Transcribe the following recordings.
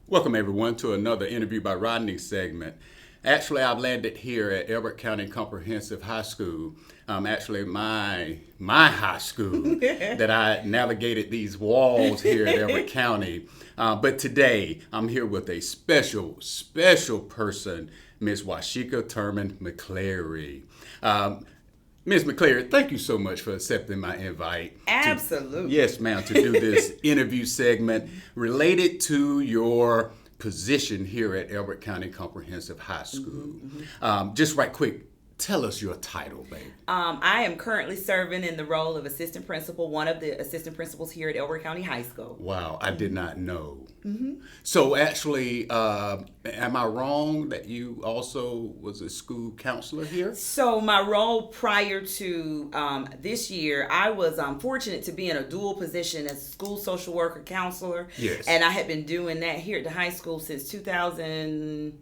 Welcome everyone to another interview by Rodney segment. Actually, I've landed here at Elbert County Comprehensive High School. Actually, my high school that I navigated these walls here at Elbert County. But today, I'm here with a special person, Ms. Wausheka Turman-Mcclary. Ms. McClary, thank you so much for accepting my invite. Absolutely. Yes, ma'am, to do this interview segment related to your position here at Elbert County Comprehensive High School. Just right quick, tell us your title, baby. I am currently serving in the role of assistant principal, one of the assistant principals here at Elbert County High School. Wow, I did not know. So actually, am I wrong that you also was a school counselor here? So my role prior to this year, I was fortunate to be in a dual position as school social worker counselor. Yes. And I had been doing that here at the high school since 2000.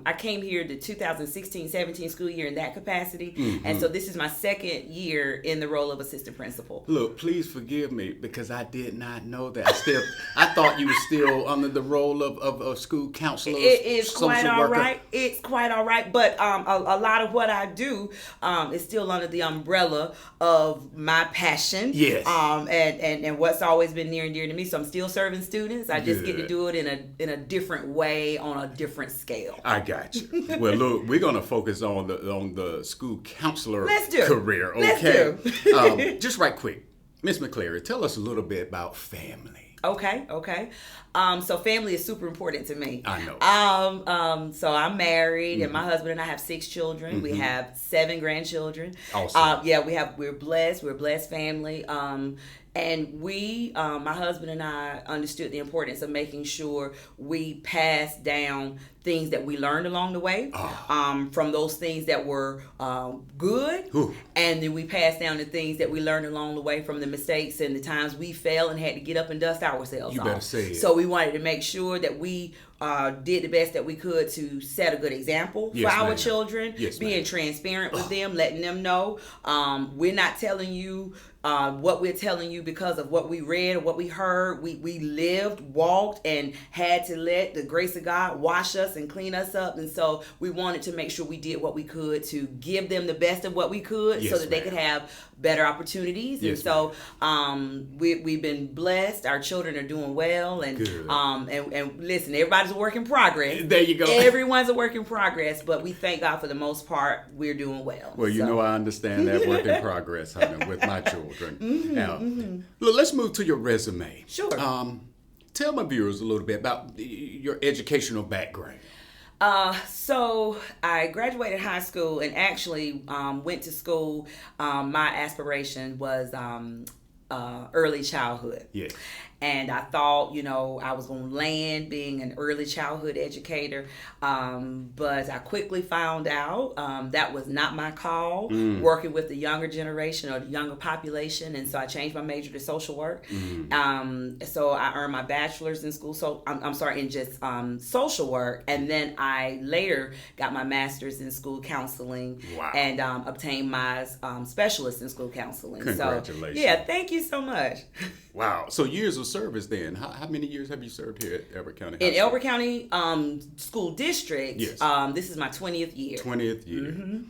I came here the 2016-17 school year in that capacity, and so this is my second year in the role of assistant principal. Look, please forgive me because I did not know that. I thought you were still under the role of a school counselor. It is quite social all worker. right. It's quite all right, but a lot of what I do is still under the umbrella of my passion. Yes. And what's always been near and dear to me. So I'm still serving students. I just get to Good. do it in a different way on a different scale. I got you. Well, look, we're gonna focus on the school counselor Let's do. career. Let's Okay. Just right quick, Miss McClary, tell us a little bit about family. Okay. So family is super important to me. I know. So I'm married, and my husband and I have 6 children. We have 7 grandchildren. Awesome. We're blessed. We're a blessed family. And we, my husband and I, understood the importance of making sure we pass down things that we learned along the way, from those things that were good, Ooh. and then we pass down the things that we learned along the way from the mistakes and the times we fell and had to get up and dust ourselves You off. better say it. So we wanted to make sure that we did the best that we could to set a good example Yes, for our ma'am. children, Yes, being ma'am. transparent with them, letting them know we're not telling you what we're telling you because of what we read or what we heard. We lived, walked, and had to let the grace of God wash us and clean us up. And so we wanted to make sure we did what we could to give them the best of what we could, Yes, so that they ma'am. could have better opportunities. Yes, and so we've been blessed. Our children are doing well. And Good. and listen, everybody's a work in progress. There you go. Everyone's a work in progress, but we thank God for the most part, we're doing well. Well, you So- know I understand that work in progress, honey, with my children. Now, look, let's move to your resume. Sure. Tell my viewers a little bit about your educational background. So I graduated high school and actually went to school. My aspiration was early childhood. Yes. And I thought, I was going to land being an early childhood educator. But I quickly found out that was not my call, working with the younger generation or the younger population. And so I changed my major to social work. So I earned my bachelor's in school. So I'm sorry, in just social work. And then I later got my master's in school counseling. Wow. And obtained my specialist in school counseling. Congratulations. So, yeah, thank you so much. Wow. So years of service then. How many years have you served here at Elbert County High In School? Elbert County School District, Yes. This is my 20th year. 20th year.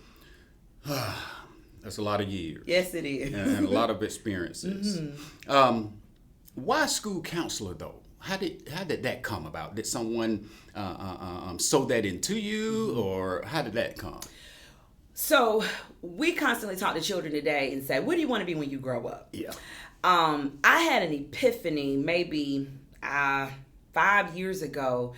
That's a lot of years. Yes, it is. And a lot of experiences. Why school counselor though? How did that come about? Did someone sow that into you, or how did that come? So we constantly talk to children today and say, what do you want to be when you grow up? Yeah. I had an epiphany maybe 5 years ago.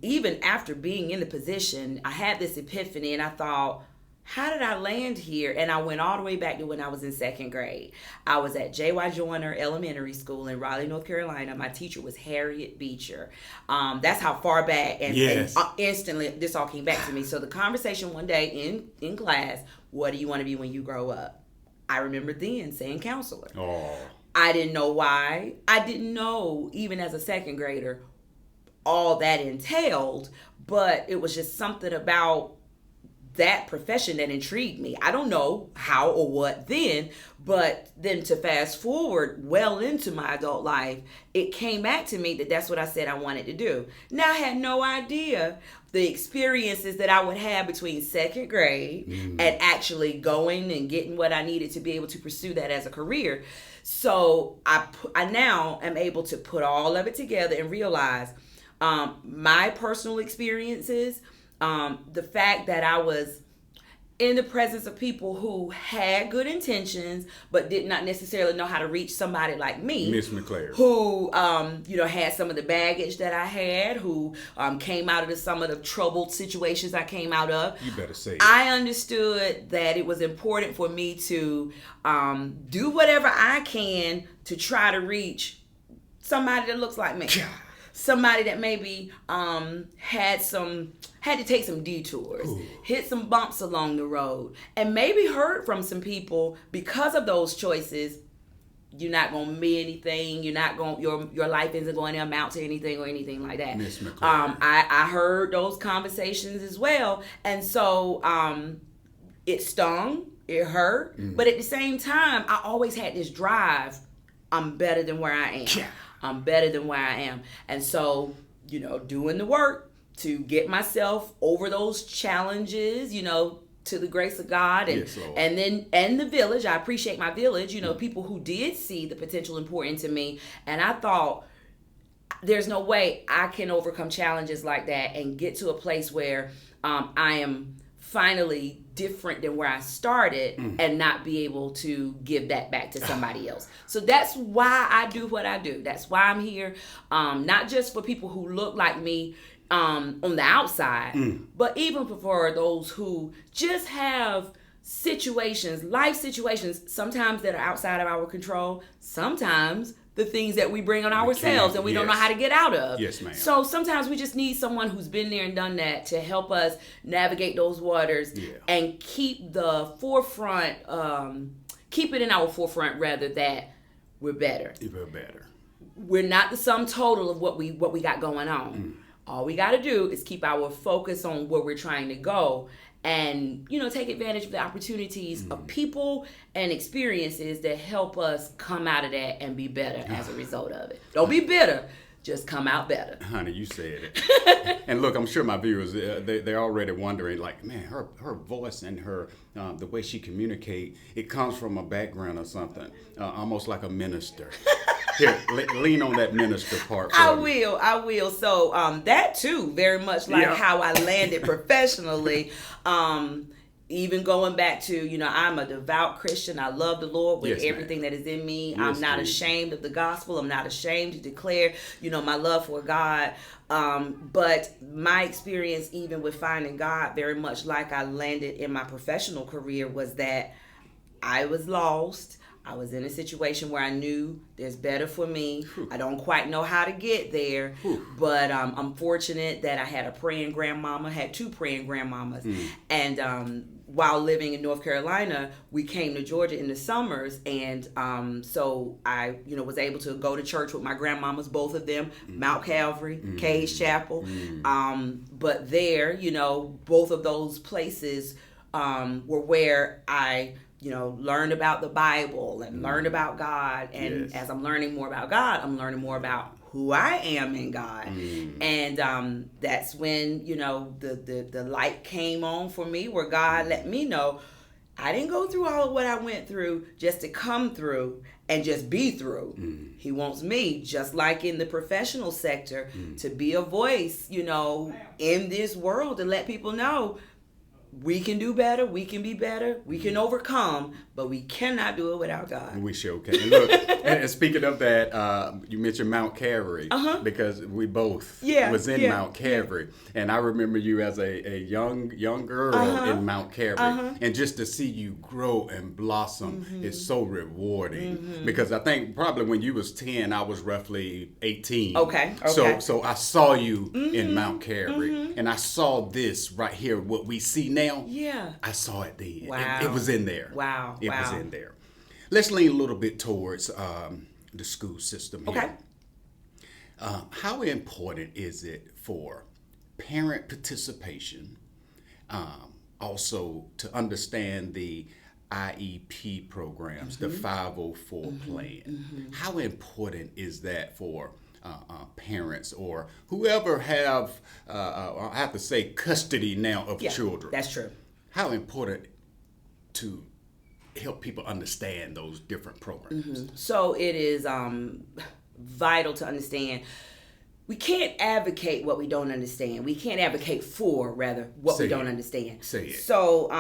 Even after being in the position, I had this epiphany and I thought, how did I land here? And I went all the way back to when I was in 2nd grade. I was at J.Y. Joyner Elementary School in Raleigh, North Carolina. My teacher was Harriet Beecher. That's how far back, and Yes. instantly this all came back to me. So the conversation one day in class, what do you want to be when you grow up? I remember then saying counselor. Oh. I didn't know why. I didn't know, even as a 2nd grader, all that entailed, but it was just something about that profession that intrigued me. I don't know how or what then, but then to fast forward well into my adult life, it came back to me that that's what I said I wanted to do. Now I had no idea the experiences that I would have between second grade and actually going and getting what I needed to be able to pursue that as a career. So I now am able to put all of it together and realize my personal experiences, the fact that I was in the presence of people who had good intentions but did not necessarily know how to reach somebody like me, Miss McClary, who had some of the baggage that I had, who came out of some of the troubled situations I came out of. You better say it. I understood that it was important for me to do whatever I can to try to reach somebody that looks like me. Somebody that maybe had to take some detours, hit some bumps along the road, and maybe heard from some people because of those choices. You're not gonna be anything. You're not going. Your life isn't going to amount to anything or anything like that. Miss McClary. I heard those conversations as well, and so it stung. It hurt, but at the same time, I always had this drive. I'm better than where I am. Yeah. I'm better than where I am. And so, doing the work to get myself over those challenges, to the grace of God. And, yes, Lord. and the village. I appreciate my village, people who did see the potential important to me. And I thought, there's no way I can overcome challenges like that and get to a place where I am finally different than where I started and not be able to give that back to somebody else. So that's why I do what I do. That's why I'm here. Not just for people who look like me on the outside, but even for those who just have life situations, sometimes that are outside of our control, sometimes the things that we bring on ourselves and we don't know how to get out of. Yes, ma'am. So sometimes we just need someone who's been there and done that to help us navigate those waters and keep the forefront, keep it in our forefront rather that we're better. We're better. We're not the sum total of what we got going on. All we got to do is keep our focus on where we're trying to go and, take advantage of the opportunities of people and experiences that help us come out of that and be better as a result of it. Don't be bitter. Just come out better. Honey, you said it. And look, I'm sure my viewers, they're already wondering, like, man, her voice and her, the way she communicate, it comes from a background or something, almost like a minister. Here, lean on that minister part. I will. So that too, very much like how I landed professionally. Even going back to, I'm a devout Christian. I love the Lord with everything that is in me. Yes, I'm not ashamed of the gospel. I'm not ashamed to declare, my love for God. But my experience, even with finding God, very much like I landed in my professional career, was that I was lost. I was in a situation where I knew there's better for me. I don't quite know how to get there, but I'm fortunate that I had a praying grandmama, had two praying grandmamas. And while living in North Carolina, we came to Georgia in the summers. And so I, was able to go to church with my grandmamas, both of them, Mount Calvary, Cage Chapel. But there, both of those places were where I learned about the Bible and learned about God. And as I'm learning more about God, I'm learning more about who I am in God. And that's when, the light came on for me, where God let me know I didn't go through all of what I went through just to come through and just be through. He wants me, just like in the professional sector, to be a voice, in this world, to let people know we can do better, we can be better, we can overcome, but we cannot do it without God. We sure can. And look, and speaking of that, you mentioned Mount Calvary, because we both was in Mount Calvary. And I remember you as a young girl in Mount Calvary. And just to see you grow and blossom is so rewarding. Because I think probably when you was 10, I was roughly 18. Okay. So I saw you in Mount Calvary. And I saw this right here, what we see now. I saw it then. Wow. It was in there. Wow. It was in there. Let's lean a little bit towards the school system here. Okay. How important is it for parent participation also to understand the IEP programs, the 504 plan. How important is that for parents or whoever have, I have to say, custody now of children? That's true. How important to help people understand those different programs? So it is vital to understand. We can't advocate what we don't understand. We can't advocate for, rather, what we don't understand. Say it. So,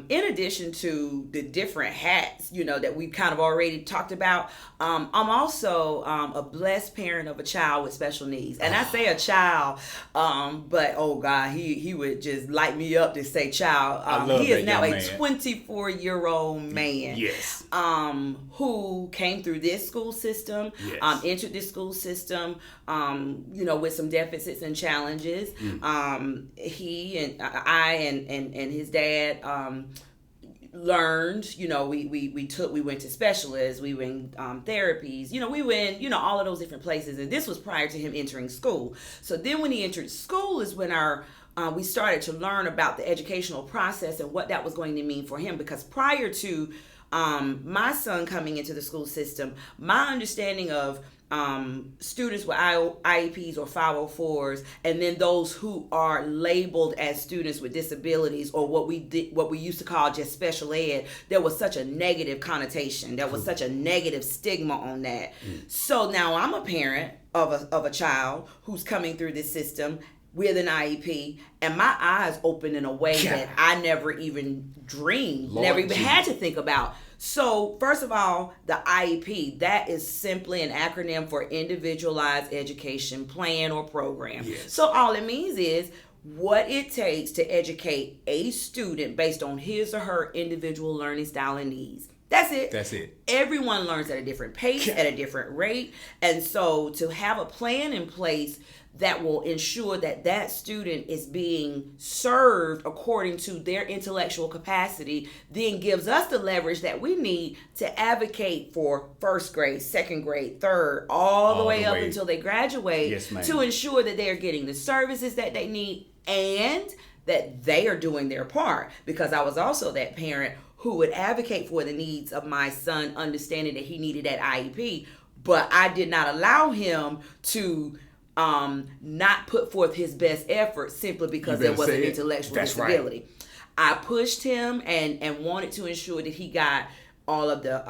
in addition to the different hats, that we've kind of already talked about, I'm also a blessed parent of a child with special needs. And I say a child, but oh God, he would just light me up to say child. I love he is that now young a 24-year-old man. Yes. Who came through this school system, Yes. entered this school system, with some deficits and challenges. He and I and his dad learned. We went to specialists, we went in therapies. We went all of those different places, and this was prior to him entering school. So then when he entered school is when we started to learn about the educational process and what that was going to mean for him, because prior to my son coming into the school system, my understanding of students with IEPs or 504s, and then those who are labeled as students with disabilities, or what we used to call just special ed, there was such a negative connotation. There was such a negative stigma on that. So now I'm a parent of a child who's coming through this system with an IEP, and my eyes opened in a way that I never even dreamed, never even had to think about. So first of all, the IEP, that is simply an acronym for Individualized Education Plan or Program. Yes. So all it means is what it takes to educate a student based on his or her individual learning style and needs. That's it. That's it. Everyone learns at a different pace, at a different rate. And so to have a plan in place that will ensure that student is being served according to their intellectual capacity then gives us the leverage that we need to advocate for first grade, second grade, third, all the way up until they graduate. Yes, ma'am. To ensure that they are getting the services that they need and that they are doing their part. Because I was also that parent who would advocate for the needs of my son, understanding that he needed that IEP, but I did not allow him to not put forth his best effort simply because there was an intellectual disability. Right. I pushed him and wanted to ensure that he got all of the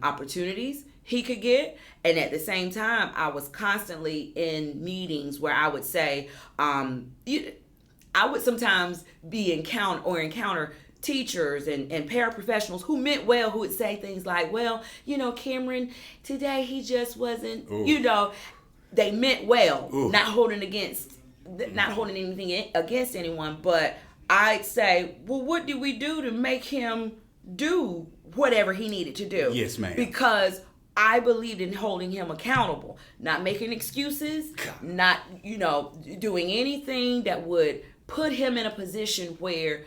opportunities he could get. And at the same time, I was constantly in meetings where I would say, I would sometimes encounter teachers and paraprofessionals who meant well, who would say things like, well, Cameron, today he just wasn't, they meant well, not holding anything against anyone, but I'd say, well, what did we do to make him do whatever he needed to do? Yes, ma'am. Because I believed in holding him accountable, not making excuses, not, doing anything that would put him in a position where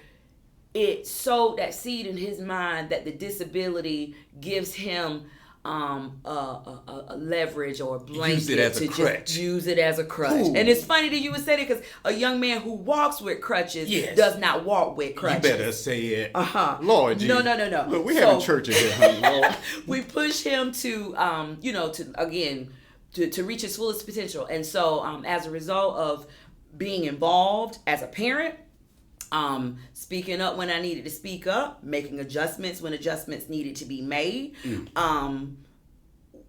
it sowed that seed in his mind that the disability gives him a leverage or a blanket just use it as a crutch. Ooh. And it's funny that you would say that because a young man who walks with crutches does not walk with crutches. You better say it. Lord Jesus. No. Look, we having church in here, honey. Lord. We push him to to reach his fullest potential. And so as a result of being involved as a parent, speaking up when I needed to speak up, making adjustments when adjustments needed to be made.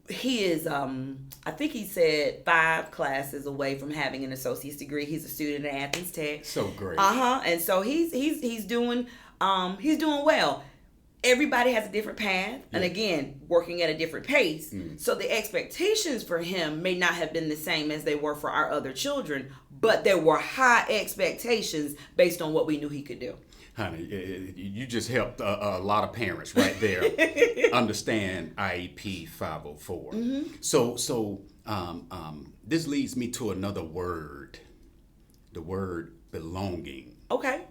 He is, I think he said 5 classes away from having an associate's degree. He's a student at Athens Tech. So great. And so he's doing well. Everybody has a different path, and again, working at a different pace. So the expectations for him may not have been the same as they were for our other children, but there were high expectations based on what we knew he could do. Honey, you just helped a lot of parents right there understand IEP 504. So this leads me to another word, the word belonging. Okay.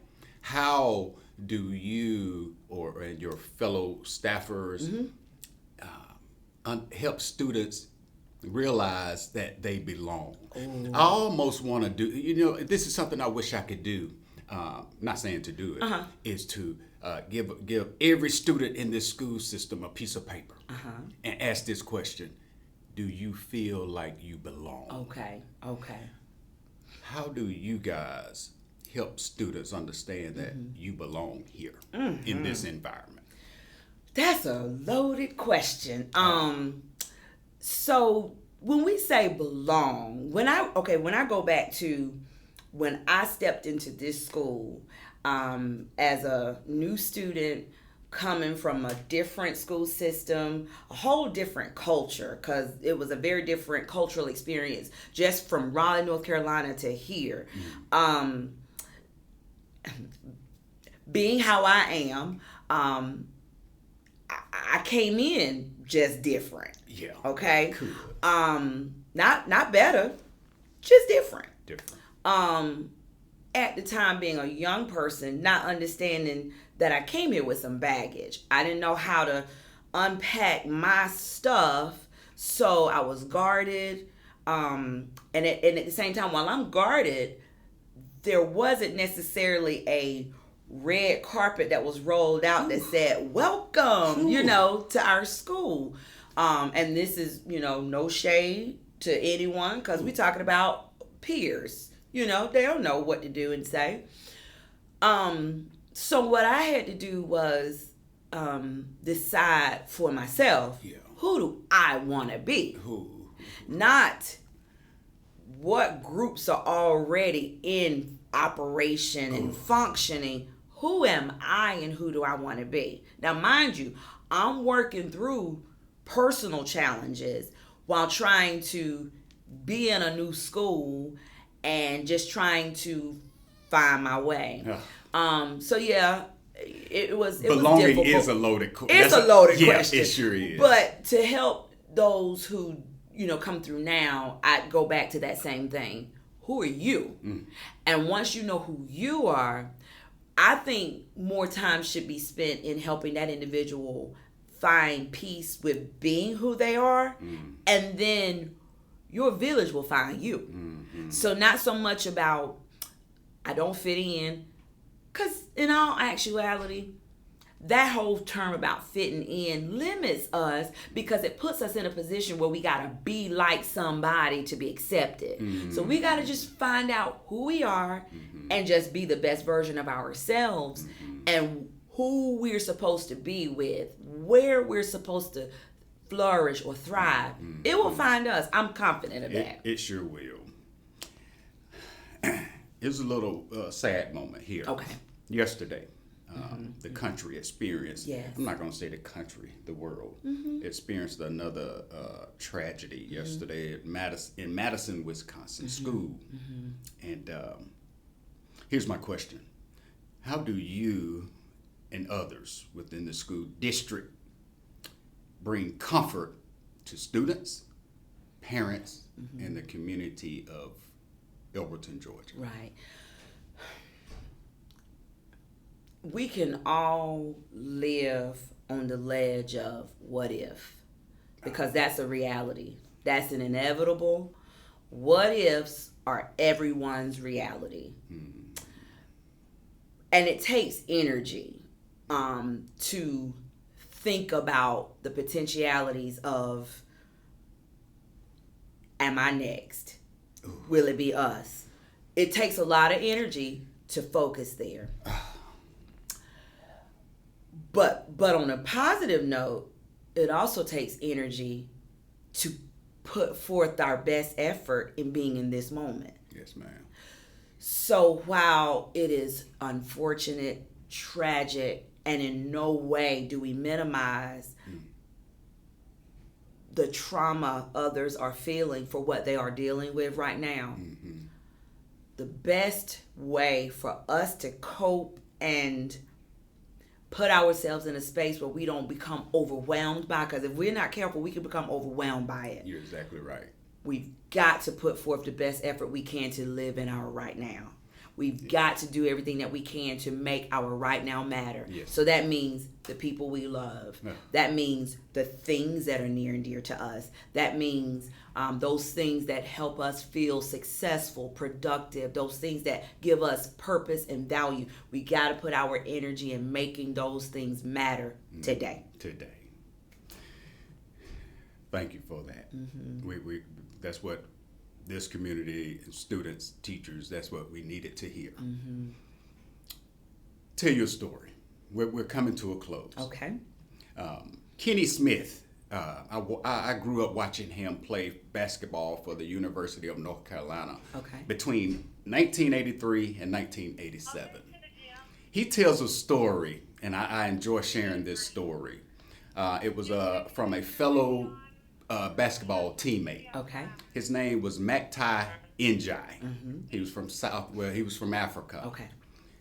How do you or your fellow staffers help students realize that they belong? I almost want to do, this is something I wish I could do. not saying to do it, is to give every student in this school system a piece of paper and ask this question: do you feel like you belong? Okay. How do you guys help students understand that you belong here in this environment? That's a loaded question. So when we say belong, when I go back to when I stepped into this school as a new student coming from a different school system, a whole different culture, because it was a very different cultural experience just from Raleigh, North Carolina to here. Being how I am, I came in just different. Yeah. Okay. Cool. Not better, just different. Different. At the time, being a young person, not understanding that I came here with some baggage. I didn't know how to unpack my stuff, so I was guarded. And at the same time, while I'm guarded, there wasn't necessarily a red carpet that was rolled out that said, welcome, to our school. And this is, no shade to anyone, because we're talking about peers. They don't know what to do and say. So what I had to do was decide for myself, who do I want to be? Who? Not what groups are already in operation and functioning. Who am I and who do I want to be? Now, mind you, I'm working through personal challenges while trying to be in a new school and just trying to find my way. It was belonging difficult. is a loaded question. It's a loaded question. It sure is. But to help those who come through now, I'd go back to that same thing. Who are you? And once you know who you are, I think more time should be spent in helping that individual find peace with being who they are, and then your village will find you. So not so much about I don't fit in, because in all actuality, that whole term about fitting in limits us, because it puts us in a position where we got to be like somebody to be accepted. So we got to just find out who we are and just be the best version of ourselves, and who we're supposed to be with, where we're supposed to flourish or thrive. It will find us. I'm confident of that. It sure will. It's a little sad moment here. Okay. Yesterday, the country experienced, Yes. I'm not going to say the country, the world, experienced another tragedy yesterday in Madison, Wisconsin school. And here's my question. How do you and others within the school district bring comfort to students, parents, and the community of Elberton, Georgia? Right. We can all live on the ledge of what if, because that's a reality. That's an inevitable. What ifs are everyone's reality. And it takes energy to think about the potentialities of, am I next? Will it be us? It takes a lot of energy to focus there. But on a positive note, it also takes energy to put forth our best effort in being in this moment. Yes, ma'am. So while it is unfortunate, tragic, and in no way do we minimize the trauma others are feeling for what they are dealing with right now, the best way for us to cope and put ourselves in a space where we don't become overwhelmed by, because if we're not careful, we can become overwhelmed by it. You're exactly right. We've got to put forth the best effort we can to live in our right now. We've got to do everything that we can to make our right now matter. Yes. So that means the people we love. Yeah. That means the things that are near and dear to us. That means those things that help us feel successful, productive, those things that give us purpose and value. We got to put our energy in making those things matter today. Thank you for that. We that's what this community, students, teachers, that's what we needed to hear. Tell your story. We're coming to a close. Okay. Kenny Smith. I grew up watching him play basketball for the University of North Carolina between 1983 and 1987. He tells a story, and I enjoy sharing this story. It was from a fellow basketball teammate. Okay. His name was Mactai Njai. He was from he was from Africa. Okay.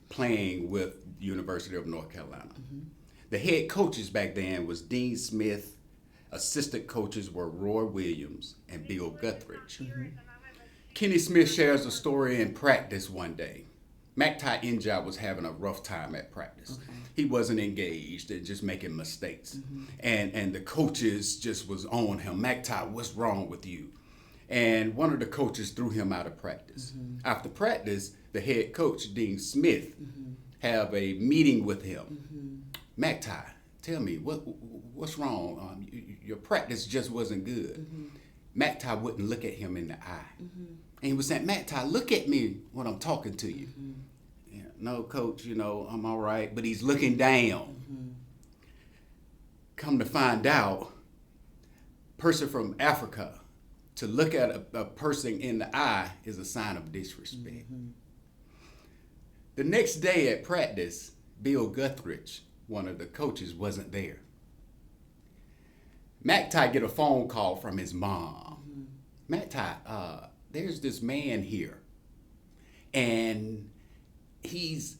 Playing with University of North Carolina. The head coaches back then was Dean Smith. Assistant coaches were Roy Williams and Bill Guthridge. Kenny Smith shares a story in practice one day. Mactai Njai was having a rough time at practice. He wasn't engaged and just making mistakes. And the coaches just was on him. Mactai, what's wrong with you? And one of the coaches threw him out of practice. After practice, the head coach, Dean Smith, have a meeting with him. Mactai, tell me, what's wrong? Your practice just wasn't good. Mactai wouldn't look at him in the eye. And he was saying, Mactai, look at me when I'm talking to you. Yeah, no, coach, I'm all right. But he's looking down. Come to find out, person from Africa, to look at a person in the eye is a sign of disrespect. The next day at practice, Bill Guthridge, one of the coaches, wasn't there. Mactai get a phone call from his mom. Mactai, there's this man here, and he's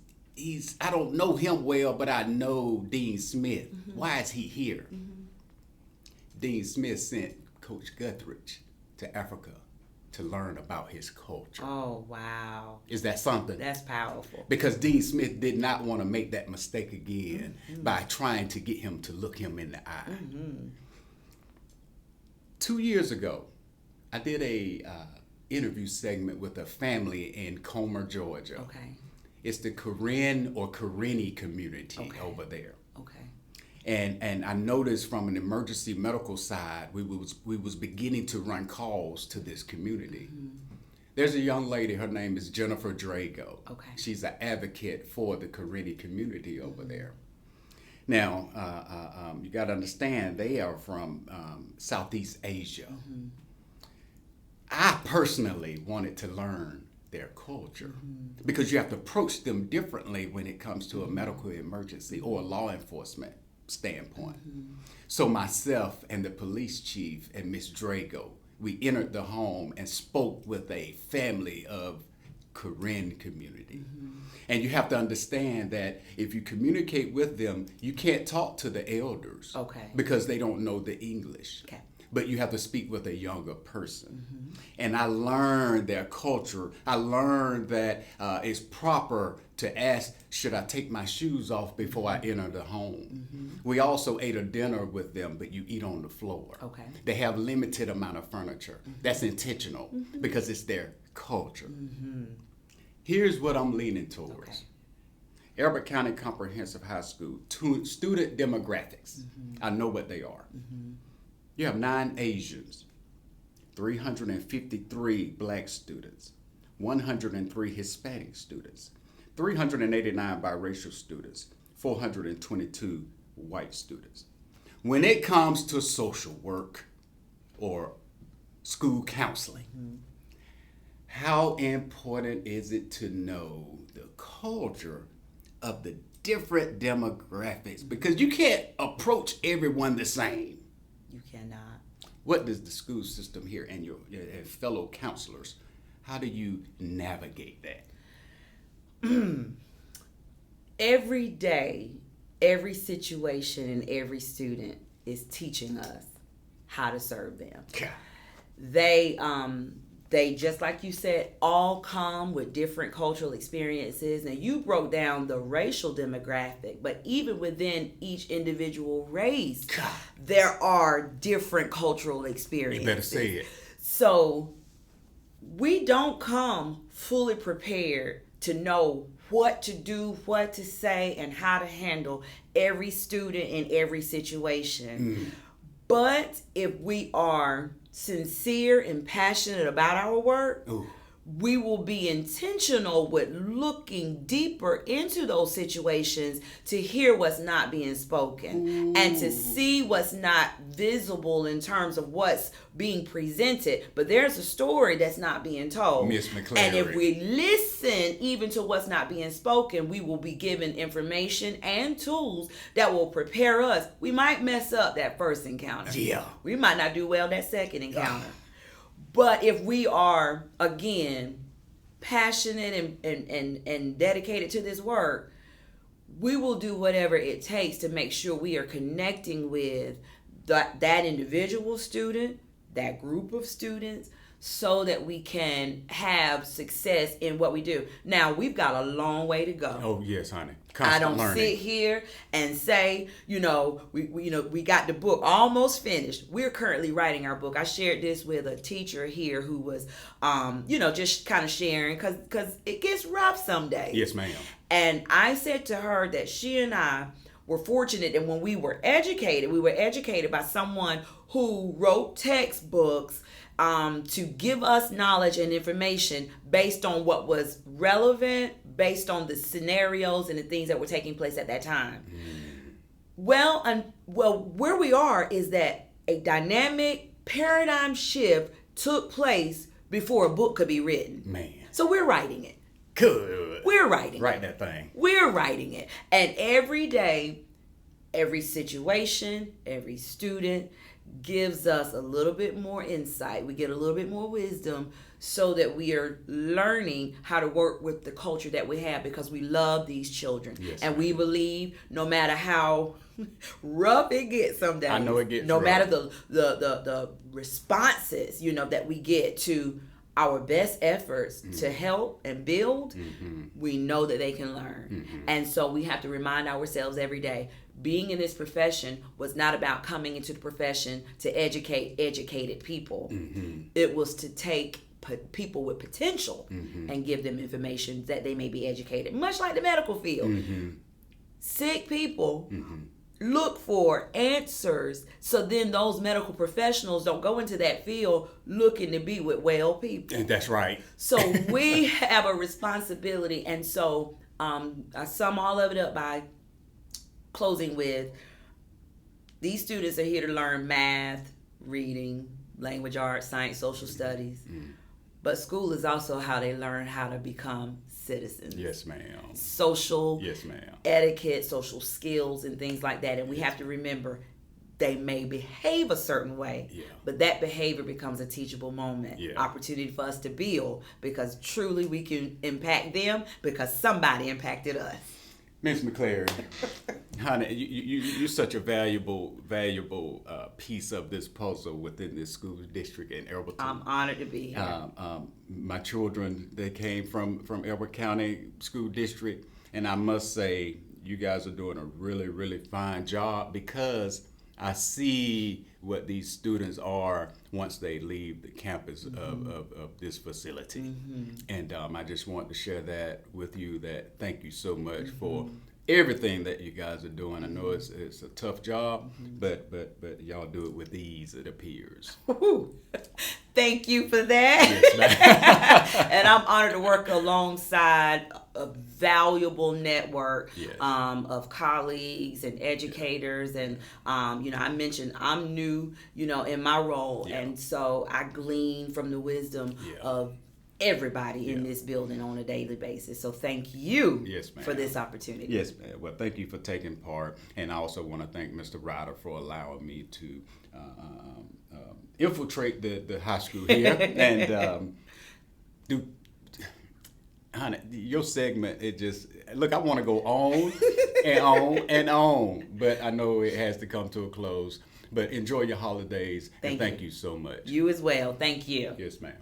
I don't know him well, but I know Dean Smith. Why is he here? Dean Smith sent Coach Guthridge to Africa to learn about his culture. Oh, wow. Is that something? That's powerful. Because Dean Smith did not want to make that mistake again by trying to get him to look him in the eye. 2 years ago, I did a interview segment with a family in Comer, Georgia. Okay. It's the Karen or Karenni community over there. Okay. And I noticed from an emergency medical side, we was beginning to run calls to this community. There's a young lady, her name is Jennifer Drago. Okay. She's an advocate for the Karenni community over there. Now, you got to understand, they are from Southeast Asia. I personally wanted to learn their culture because you have to approach them differently when it comes to a medical emergency or a law enforcement standpoint. So myself and the police chief and Miss Drago, we entered the home and spoke with a family of Karen community. And you have to understand that if you communicate with them, you can't talk to the elders because they don't know the English. But you have to speak with a younger person. And I learned their culture. I learned that it's proper to ask, should I take my shoes off before I enter the home? We also ate a dinner with them, but you eat on the floor. They have limited amount of furniture. That's intentional because it's their culture. Here's what I'm leaning towards. Elbert County Comprehensive High School, student demographics. I know what they are. You have 9 Asians, 353 black students, 103 Hispanic students, 389 biracial students, 422 white students. When it comes to social work or school counseling, how important is it to know the culture of the different demographics? Because you can't approach everyone the same. You cannot. What does the school system here and your fellow counselors, how do you navigate that? Every day, every situation, and every student is teaching us how to serve them. They they, just like you said, all come with different cultural experiences. And you broke down the racial demographic, but even within each individual race, God, there are different cultural experiences. You better say it. So we don't come fully prepared to know what to do, what to say, and how to handle every student in every situation. But if we are sincere and passionate about our work, we will be intentional with looking deeper into those situations to hear what's not being spoken and to see what's not visible in terms of what's being presented. But there's a story that's not being told. Miss McClary. And if we listen even to what's not being spoken, we will be given information and tools that will prepare us. We might mess up that first encounter. Yeah. We might not do well that second encounter. But if we are, again, passionate and dedicated to this work, we will do whatever it takes to make sure we are connecting with that individual student, that group of students, so that we can have success in what we do. Now, we've got a long way to go. Oh, yes, honey. I don't sit here and say, we got the book almost finished. We're currently writing our book. I shared this with a teacher here who was, just kind of sharing because it gets rough some days. Yes, ma'am. And I said to her that she and I were fortunate that when we were educated by someone who wrote textbooks to give us knowledge and information based on what was relevant, based on the scenarios and the things that were taking place at that time. Well, where we are is that a dynamic paradigm shift took place before a book could be written. Man. So we're writing it. Good. We're writing Write that thing. We're writing it. And every day, every situation, every student gives us a little bit more insight. We get a little bit more wisdom so that we are learning how to work with the culture that we have because we love these children. Yes, and we believe no matter how rough it gets some days, I know it gets no rough. matter the responses, that we get to our best efforts to help and build, we know that they can learn. And so we have to remind ourselves every day, being in this profession was not about coming into the profession to educate educated people. It was to take people with potential and give them information that they may be educated, much like the medical field. Sick people look for answers, so then those medical professionals don't go into that field looking to be with well people. And that's right. So we have a responsibility, and so I sum all of it up by closing with, these students are here to learn math, reading, language arts, science, social studies. But school is also how they learn how to become citizens. Yes, ma'am. Social Yes, ma'am. etiquette, social skills, and things like that. And we have to remember, they may behave a certain way, but that behavior becomes a teachable moment, opportunity for us to build, because truly we can impact them because somebody impacted us. Miss McClary, honey, you're such a valuable piece of this puzzle within this school district in Elberton. I'm honored to be here. My children, they came from Elbert County School District, and I must say, you guys are doing a really, really fine job, because I see what these students are once they leave the campus of this facility. And I just want to share that with you, that thank you so much for everything that you guys are doing. I know it's a tough job, but y'all do it with ease, it appears. Thank you for that. And I'm honored to work alongside a valuable network of colleagues and educators. And, I mentioned I'm new, in my role. And so I glean from the wisdom of everybody in this building on a daily basis. So thank you for this opportunity. Yes, ma'am. Well, thank you for taking part. And I also want to thank Mr. Ryder for allowing me to infiltrate the high school here and do. Honey, your segment, look, I want to go on and on and on, but I know it has to come to a close. But enjoy your holidays, and thank you so much. You as well. Thank you. Yes, ma'am.